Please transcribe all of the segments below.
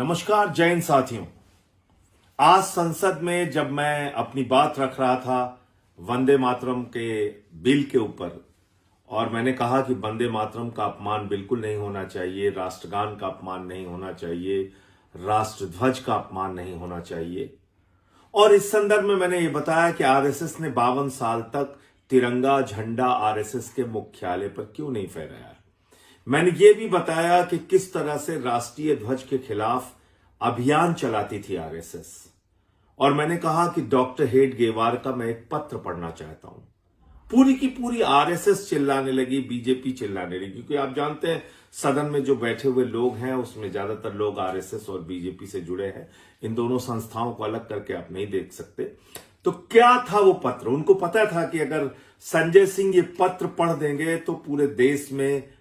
नमस्कार जैन साथियों। आज संसद में जब मैं अपनी बात रख रहा था वंदे मातरम के बिल के ऊपर, और मैंने कहा कि वंदे मातरम का अपमान बिल्कुल नहीं होना चाहिए, राष्ट्रगान का अपमान नहीं होना चाहिए, राष्ट्रध्वज का अपमान नहीं होना चाहिए। और इस संदर्भ में मैंने ये बताया कि आरएसएस ने 52 साल तक तिरंगा झंडा आरएसएस के मुख्यालय पर क्यों नहीं फहराया। मैंने ये भी बताया कि किस तरह से राष्ट्रीय ध्वज के खिलाफ अभियान चलाती थी आरएसएस। और मैंने कहा कि डॉक्टर हेडगेवार का मैं एक पत्र पढ़ना चाहता हूं। पूरी की पूरी आरएसएस चिल्लाने लगी, बीजेपी चिल्लाने लगी, क्योंकि आप जानते हैं सदन में जो बैठे हुए लोग हैं उसमें ज्यादातर लोग आरएसएस और बीजेपी से जुड़े हैं। इन दोनों संस्थाओं को अलग करके आप नहीं देख सकते। तो क्या था वो पत्र? उनको पता था कि अगर संजय सिंह ये पत्र पढ़ देंगे तो पूरे देश में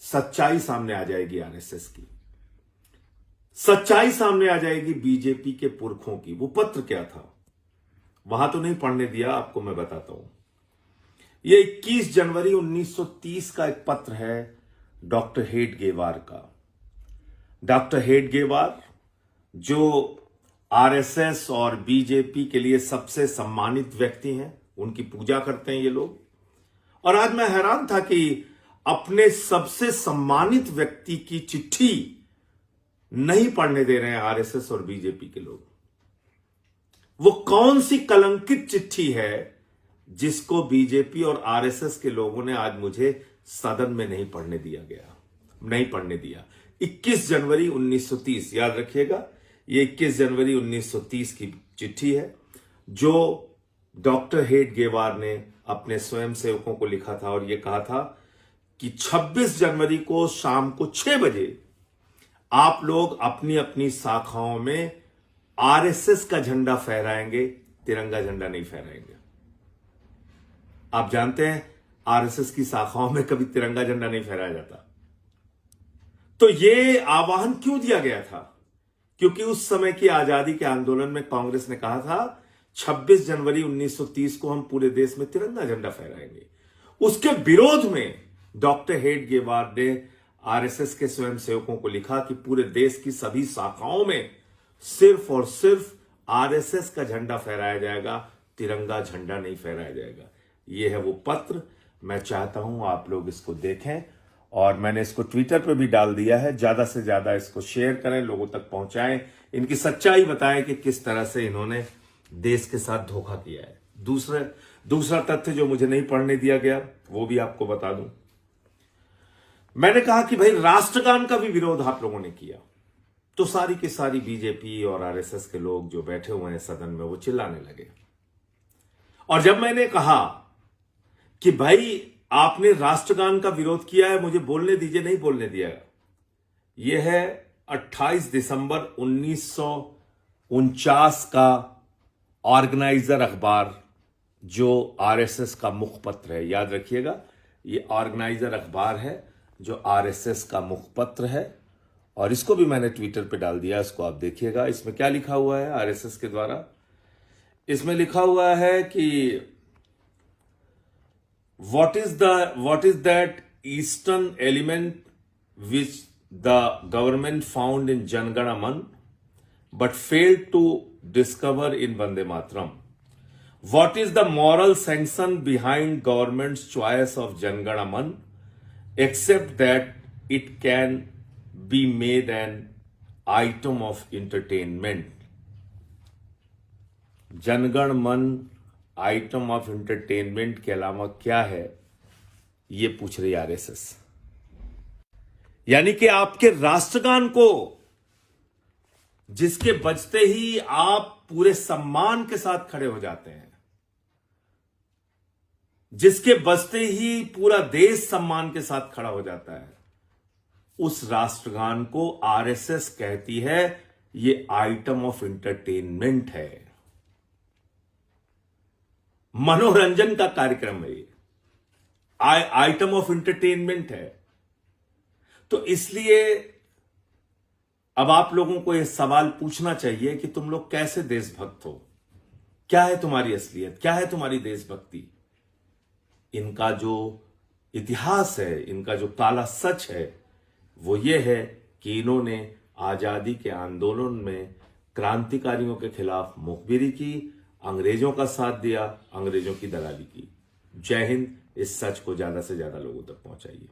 सच्चाई सामने आ जाएगी, आरएसएस की सच्चाई सामने आ जाएगी, बीजेपी के पुरखों की। वो पत्र क्या था वहां तो नहीं पढ़ने दिया, आपको मैं बताता हूं। ये 21 जनवरी 1930 का एक पत्र है डॉक्टर हेडगेवार का। डॉक्टर हेडगेवार जो आरएसएस और बीजेपी के लिए सबसे सम्मानित व्यक्ति हैं, उनकी पूजा करते हैं ये लोग। और आज मैं हैरान था कि अपने सबसे सम्मानित व्यक्ति की चिट्ठी नहीं पढ़ने दे रहे हैं आरएसएस और बीजेपी के लोग। वो कौन सी कलंकित चिट्ठी है जिसको बीजेपी और आरएसएस के लोगों ने आज मुझे सदन में नहीं पढ़ने दिया। 21 जनवरी 1930, याद रखिएगा, ये 21 जनवरी 1930 की चिट्ठी है जो डॉक्टर हेडगेवार ने अपने स्वयंसेवकों को लिखा था। और ये कहा था कि 26 जनवरी को शाम को 6 बजे आप लोग अपनी अपनी शाखाओं में आरएसएस का झंडा फहराएंगे, तिरंगा झंडा नहीं फहराएंगे। आप जानते हैं आरएसएस की शाखाओं में कभी तिरंगा झंडा नहीं फहराया जाता। तो यह आह्वान क्यों दिया गया था? क्योंकि उस समय की आजादी के आंदोलन में कांग्रेस ने कहा था 26 जनवरी 1930 को हम पूरे देश में तिरंगा झंडा फहराएंगे। उसके विरोध में डॉक्टर हेडगेवार ने आरएसएस के स्वयंसेवकों को लिखा कि पूरे देश की सभी शाखाओं में सिर्फ और सिर्फ आरएसएस का झंडा फहराया जाएगा, तिरंगा झंडा नहीं फहराया जाएगा। यह है वो पत्र। मैं चाहता हूं आप लोग इसको देखें, और मैंने इसको ट्विटर पे भी डाल दिया है। ज्यादा से ज्यादा इसको शेयर करें, लोगों तक पहुंचाएं, इनकी सच्चाई बताएं कि किस तरह से इन्होंने देश के साथ धोखा किया है। दूसरा तथ्य जो मुझे नहीं पढ़ने दिया गया वो भी आपको बता दूं। मैंने कहा कि भाई राष्ट्रगान का भी विरोध आप लोगों ने किया, तो सारी की सारी बीजेपी और आरएसएस के लोग जो बैठे हुए हैं सदन में वो चिल्लाने लगे। और जब मैंने कहा कि भाई आपने राष्ट्रगान का विरोध किया है, मुझे बोलने दीजिए, नहीं बोलने दिया। यह है 28 दिसंबर 1949 का ऑर्गेनाइजर अखबार, जो आरएसएस का मुखपत्र है। याद रखिएगा, यह ऑर्गेनाइजर अखबार है जो आरएसएस का मुखपत्र है। और इसको भी मैंने ट्विटर पे डाल दिया, इसको आप देखिएगा। इसमें क्या लिखा हुआ है आरएसएस के द्वारा? इसमें लिखा हुआ है कि what is that eastern element which the government found in Jan Gana Man but failed to discover in Vande Mataram? What is the moral sanction behind government's choice of Jan Gana Man except that it can be made an item of entertainment? जनगण मन item of entertainment के अलावा क्या है, ये पूछ रही RSS. यानी कि आपके राष्ट्रगान को, जिसके बजते ही आप पूरे सम्मान के साथ खड़े हो जाते हैं, जिसके बजते ही पूरा देश सम्मान के साथ खड़ा हो जाता है, उस राष्ट्रगान को आरएसएस कहती है ये आइटम ऑफ एंटरटेनमेंट है, मनोरंजन का कार्यक्रम है, ये आइटम ऑफ एंटरटेनमेंट है। तो इसलिए अब आप लोगों को यह सवाल पूछना चाहिए कि तुम लोग कैसे देशभक्त हो, क्या है तुम्हारी असलियत, क्या है तुम्हारी देशभक्ति। इनका जो इतिहास है, इनका जो काला सच है, वो ये है कि इन्होंने आजादी के आंदोलन में क्रांतिकारियों के खिलाफ मुखबिरी की, अंग्रेजों का साथ दिया, अंग्रेजों की दलाली की। जय हिंद। इस सच को ज्यादा से ज्यादा लोगों तक पहुंचाइए।